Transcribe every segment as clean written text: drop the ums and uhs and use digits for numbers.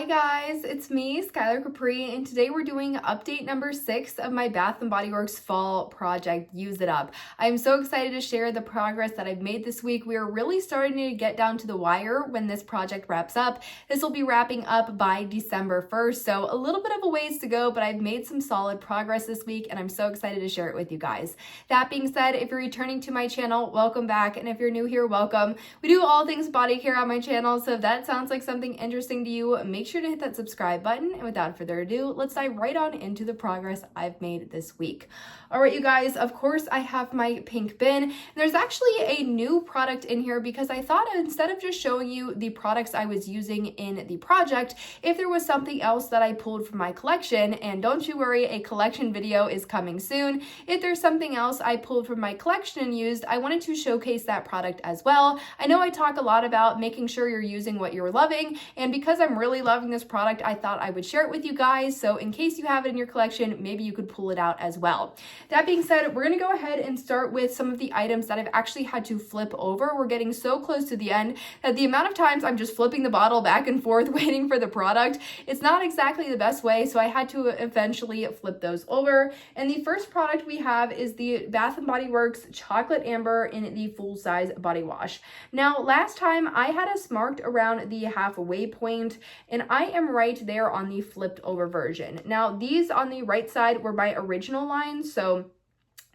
Hi guys, it's me, Skylar Capri, and today we're doing update number 6 of my Bath & Body Works fall project, Use It Up. I'm so excited to share the progress that I've made this week. We are really starting to get down to the wire when this project wraps up. This will be wrapping up by December 1st, so a little bit of a ways to go, but I've made some solid progress this week and I'm so excited to share it with you guys. That being said, if you're returning to my channel, welcome back, and if you're new here, welcome. We do all things body care on my channel, so if that sounds like something interesting to you, make sure to hit that subscribe button. And without further ado, let's dive right on into the progress I've made this week. All right, you guys, of course I have my pink bin. There's actually a new product in here because I thought instead of just showing you the products I was using in the project, if there was something else that I pulled from my collection, and don't you worry, a collection video is coming soon. If there's something else I pulled from my collection and used, I wanted to showcase that product as well. I know I talk a lot about making sure you're using what you're loving, and because I'm really loving this product, I thought I would share it with you guys. So in case you have it in your collection, maybe you could pull it out as well. That being said, we're gonna go ahead and start with some of the items that I've actually had to flip over. We're getting so close to the end that the amount of times I'm just flipping the bottle back and forth waiting for the product, it's not exactly the best way. So I had to eventually flip those over. And the first product we have is the Bath & Body Works Chocolate Amber in the full size body wash. Now, last time I had us marked around the halfway point, and I am right there on the flipped over version. Now, these on the right side were my original lines, so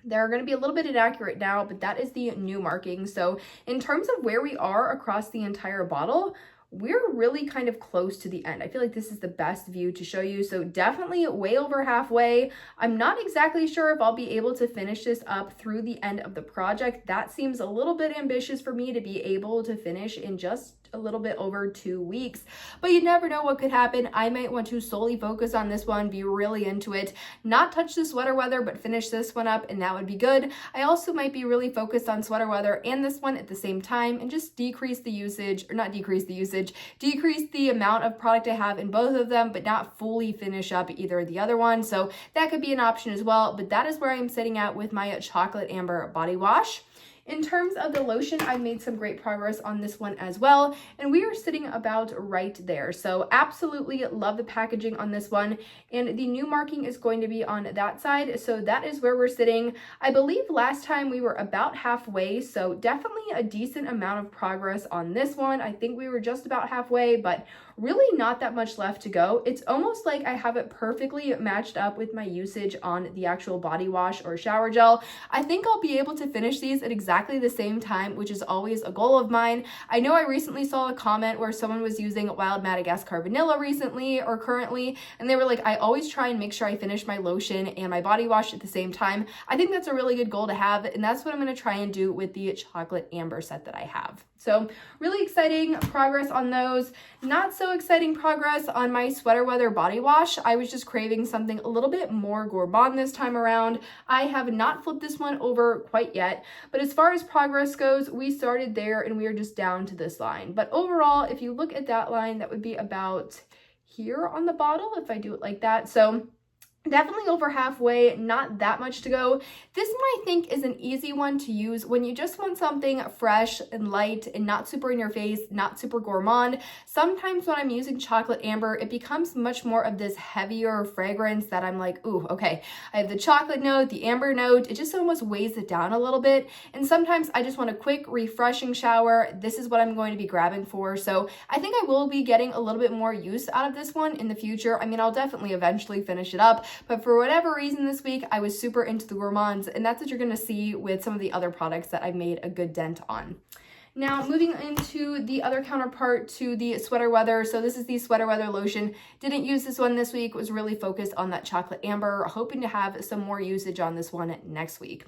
they're going to be a little bit inaccurate now, but that is the new marking. So in terms of where we are across the entire bottle, we're really kind of close to the end. I feel like this is the best view to show you. So definitely way over halfway. I'm not exactly sure if I'll be able to finish this up through the end of the project. That seems a little bit ambitious for me to be able to finish in just a little bit over 2 weeks, but you never know what could happen. I might want to solely focus on this one, be really into it, not touch the sweater weather, but finish this one up, and that would be good. I also might be really focused on sweater weather and this one at the same time and just decrease the usage, or not decrease the usage, decrease the amount of product I have in both of them, but not fully finish up either or the other one. So that could be an option as well, but that is where I'm sitting at with my Chocolate Amber body wash. In terms of the lotion, I made some great progress on this one as well, and we are sitting about right there. So absolutely love the packaging on this one, and the new marking is going to be on that side. So that is where we're sitting. I believe last time we were about halfway, so definitely a decent amount of progress on this one. I think we were just about halfway, but really not that much left to go. It's almost like I have it perfectly matched up with my usage on the actual body wash or shower gel. I think I'll be able to finish these at exactly the same time, which is always a goal of mine. I know I recently saw a comment where someone was using Wild Madagascar Vanilla recently or currently, and they were like, I always try and make sure I finish my lotion and my body wash at the same time. I think that's a really good goal to have, and that's what I'm going to try and do with the Chocolate Amber set that I have. So really exciting progress on those. Not so exciting progress on my Sweater Weather body wash. I was just craving something a little bit more gourmand this time around. I have not flipped this one over quite yet, but as far as progress goes, we started there and we are just down to this line. But overall, if you look at that line, that would be about here on the bottle if I do it like that. So definitely over halfway, not that much to go. This one I think is an easy one to use when you just want something fresh and light and not super in your face, not super gourmand. Sometimes when I'm using Chocolate Amber, it becomes much more of this heavier fragrance that I'm like, ooh, okay, I have the chocolate note, the amber note, it just almost weighs it down a little bit. And sometimes I just want a quick refreshing shower. This is what I'm going to be grabbing for. So I think I will be getting a little bit more use out of this one in the future. I mean, I'll definitely eventually finish it up, but for whatever reason this week, I was super into the gourmands, and that's what you're gonna see with some of the other products that I've made a good dent on. Now, moving into the other counterpart to the Sweater Weather. So this is the Sweater Weather lotion. Didn't use this one this week, was really focused on that Chocolate Amber, hoping to have some more usage on this one next week.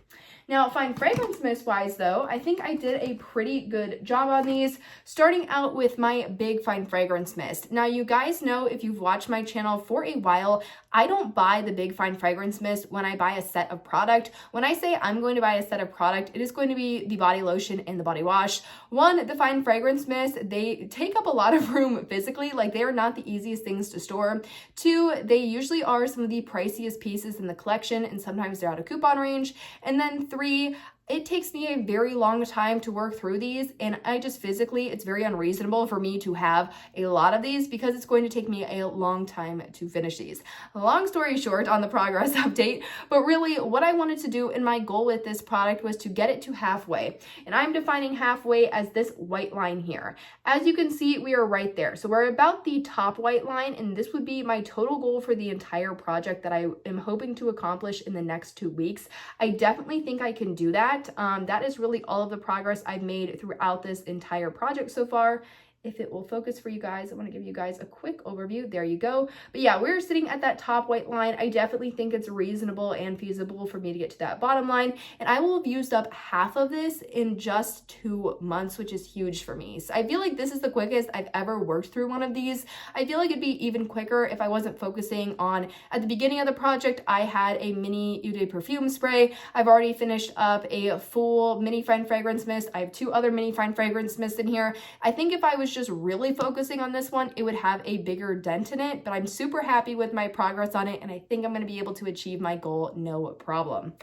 Now, fine fragrance mist wise though, I think I did a pretty good job on these, starting out with my Big Fine Fragrance Mist. Now, you guys know if you've watched my channel for a while, I don't buy the Big Fine Fragrance Mist when I buy a set of product. When I say I'm going to buy a set of product, it is going to be the body lotion and the body wash. One, the Fine Fragrance Mist, they take up a lot of room physically, like they are not the easiest things to store. Two, they usually are some of the priciest pieces in the collection, and sometimes they're out of coupon range. And then three, it takes me a very long time to work through these, and I just physically, it's very unreasonable for me to have a lot of these because it's going to take me a long time to finish these. Long story short on the progress update, but really what I wanted to do and my goal with this product was to get it to halfway, and I'm defining halfway as this white line here. As you can see, we are right there. So we're about the top white line, and this would be my total goal for the entire project that I am hoping to accomplish in the next 2 weeks. I definitely think I can do that. That is really all of the progress I've made throughout this entire project so far. If it will focus for you guys, I want to give you guys a quick overview. There you go. But yeah, we're sitting at that top white line. I definitely think it's reasonable and feasible for me to get to that bottom line. And I will have used up half of this in just 2 months, which is huge for me. So I feel like this is the quickest I've ever worked through one of these. I feel like it'd be even quicker if I wasn't focusing on, at the beginning of the project, I had a mini Eau de perfume spray. I've already finished up a full mini fine fragrance mist. I have 2 other mini fine fragrance mists in here. I think if I was just really focusing on this one, it would have a bigger dent in it, but I'm super happy with my progress on it, and I think I'm going to be able to achieve my goal no problem.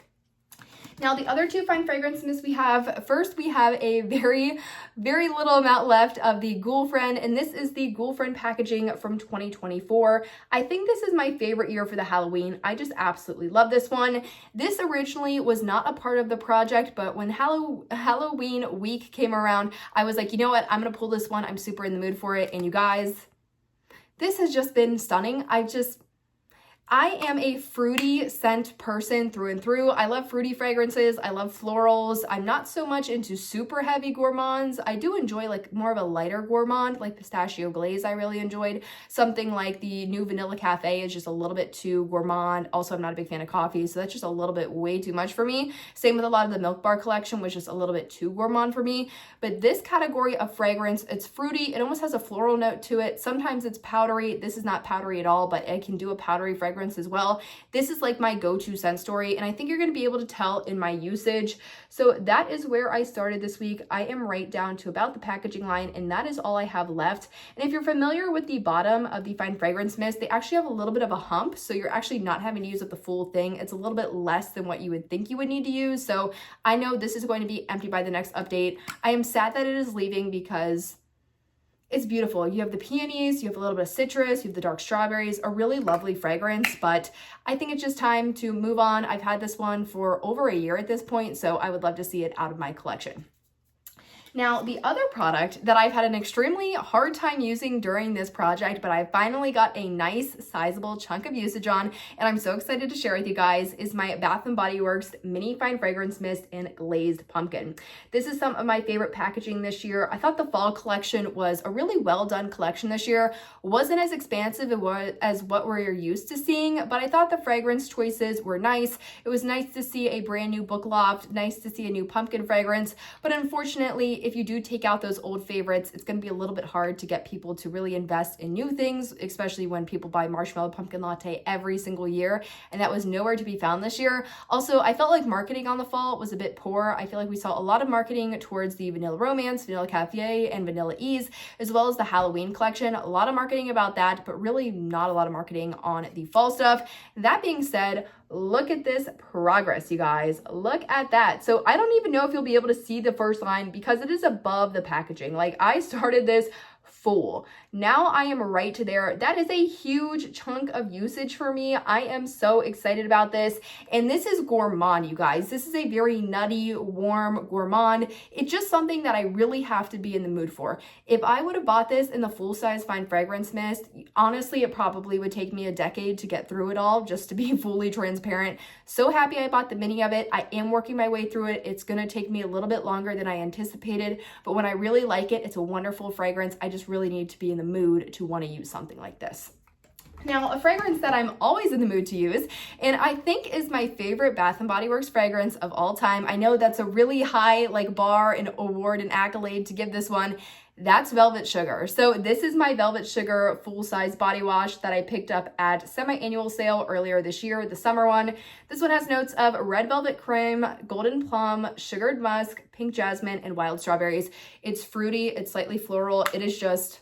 Now, the other 2 fine fragrance mists we have, first we have a very little amount left of the Ghoulfriend, and this is the Ghoulfriend packaging from 2024. I think this is my favorite year for the Halloween. I just absolutely love this one. This originally was not a part of the project, but when Halloween week came around, I was like, you know what, I'm gonna pull this one. I'm super in the mood for it, and you guys, this has just been stunning. I am a fruity scent person through and through. I love fruity fragrances. I love florals. I'm not so much into super heavy gourmands. I do enjoy like more of a lighter gourmand, like Pistachio Glaze I really enjoyed. Something like the new Vanilla Cafe is just a little bit too gourmand. Also, I'm not a big fan of coffee, so that's just a little bit way too much for me. Same with a lot of the Milk Bar collection, was just a little bit too gourmand for me. But this category of fragrance, it's fruity. It almost has a floral note to it. Sometimes it's powdery. This is not powdery at all, but I can do a powdery fragrance as well. This is like my go-to scent story, and I think you're going to be able to tell in my usage. So that is where I started this week. I am right down to about the packaging line, and that is all I have left. And if you're familiar with the bottom of the fine fragrance mist, they actually have a little bit of a hump, so you're actually not having to use up the full thing. It's a little bit less than what you would think you would need to use. So I know this is going to be empty by the next update. I am sad that it is leaving because it's beautiful. You have the peonies, you have a little bit of citrus, you have the dark strawberries, a really lovely fragrance, but I think it's just time to move on. I've had this one for over a year at this point, so I would love to see it out of my collection. Now, the other product that I've had an extremely hard time using during this project, but I finally got a nice sizable chunk of usage on, and I'm so excited to share with you guys, is my Bath & Body Works Mini Fine Fragrance Mist in Glazed Pumpkin. This is some of my favorite packaging this year. I thought the fall collection was a really well done collection this year. Wasn't as expansive as what we're used to seeing, but I thought the fragrance choices were nice. It was nice to see a brand new Book Loft, nice to see a new pumpkin fragrance, but unfortunately, if you do take out those old favorites, it's going to be a little bit hard to get people to really invest in new things, especially when people buy Marshmallow Pumpkin Latte every single year, and that was nowhere to be found this year. Also, I felt like marketing on the fall was a bit poor. I feel like we saw a lot of marketing towards the Vanilla Romance, Vanilla Cafe, and Vanilla Ease, as well as the Halloween collection. A lot of marketing about that, but really not a lot of marketing on the fall stuff. That being said, look at this progress, you guys. Look at that. So I don't even know if you'll be able to see the first line because it is above the packaging. Like, I started this full. Now I am right to there. That is a huge chunk of usage for me. I am so excited about this. And this is gourmand, you guys. This is a very nutty, warm gourmand. It's just something that I really have to be in the mood for. If I would have bought this in the full-size fine fragrance mist, honestly, it probably would take me a decade to get through it all, just to be fully transparent. So happy I bought the mini of it. I am working my way through it. It's going to take me a little bit longer than I anticipated, but when I really like it, it's a wonderful fragrance. I just really need to be in the mood to want to use something like this. Now, a fragrance that I'm always in the mood to use, and I think is my favorite Bath & Body Works fragrance of all time. I know that's a really high bar and award and accolade to give this one. That's Velvet Sugar. So this is my Velvet Sugar full-size body wash that I picked up at semi-annual sale earlier this year, the summer one. This one has notes of red velvet cream, golden plum, sugared musk, pink jasmine, and wild strawberries. It's fruity, it's slightly floral. It is just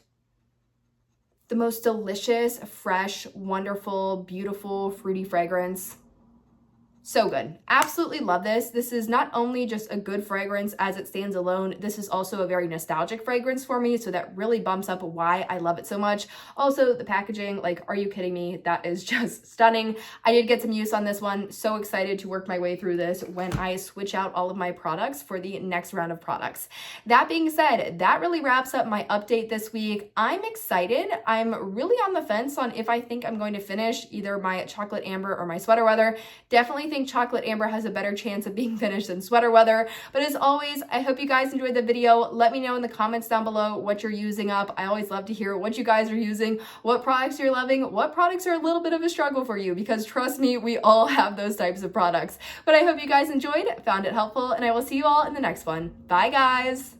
the most delicious, fresh, wonderful, beautiful, fruity fragrance So good. Absolutely love this. This is not only just a good fragrance as it stands alone, this is also a very nostalgic fragrance for me, so that really bumps up why I love it so much. Also, the packaging, like, are you kidding me? That is just stunning. I did get some use on this one. So excited to work my way through this when I switch out all of my products for the next round of products. That being said, that really wraps up my update this week. I'm excited. I'm really on the fence on if I think I'm going to finish either my chocolate amber or my sweater weather. Definitely think chocolate amber has a better chance of being finished than sweater weather. But as always, I hope you guys enjoyed the video. Let me know in the comments down below what you're using up. I always love to hear what you guys are using, what products you're loving, what products are a little bit of a struggle for you, because trust me, we all have those types of products. But I hope you guys enjoyed, found it helpful, and I will see you all in the next one. Bye guys.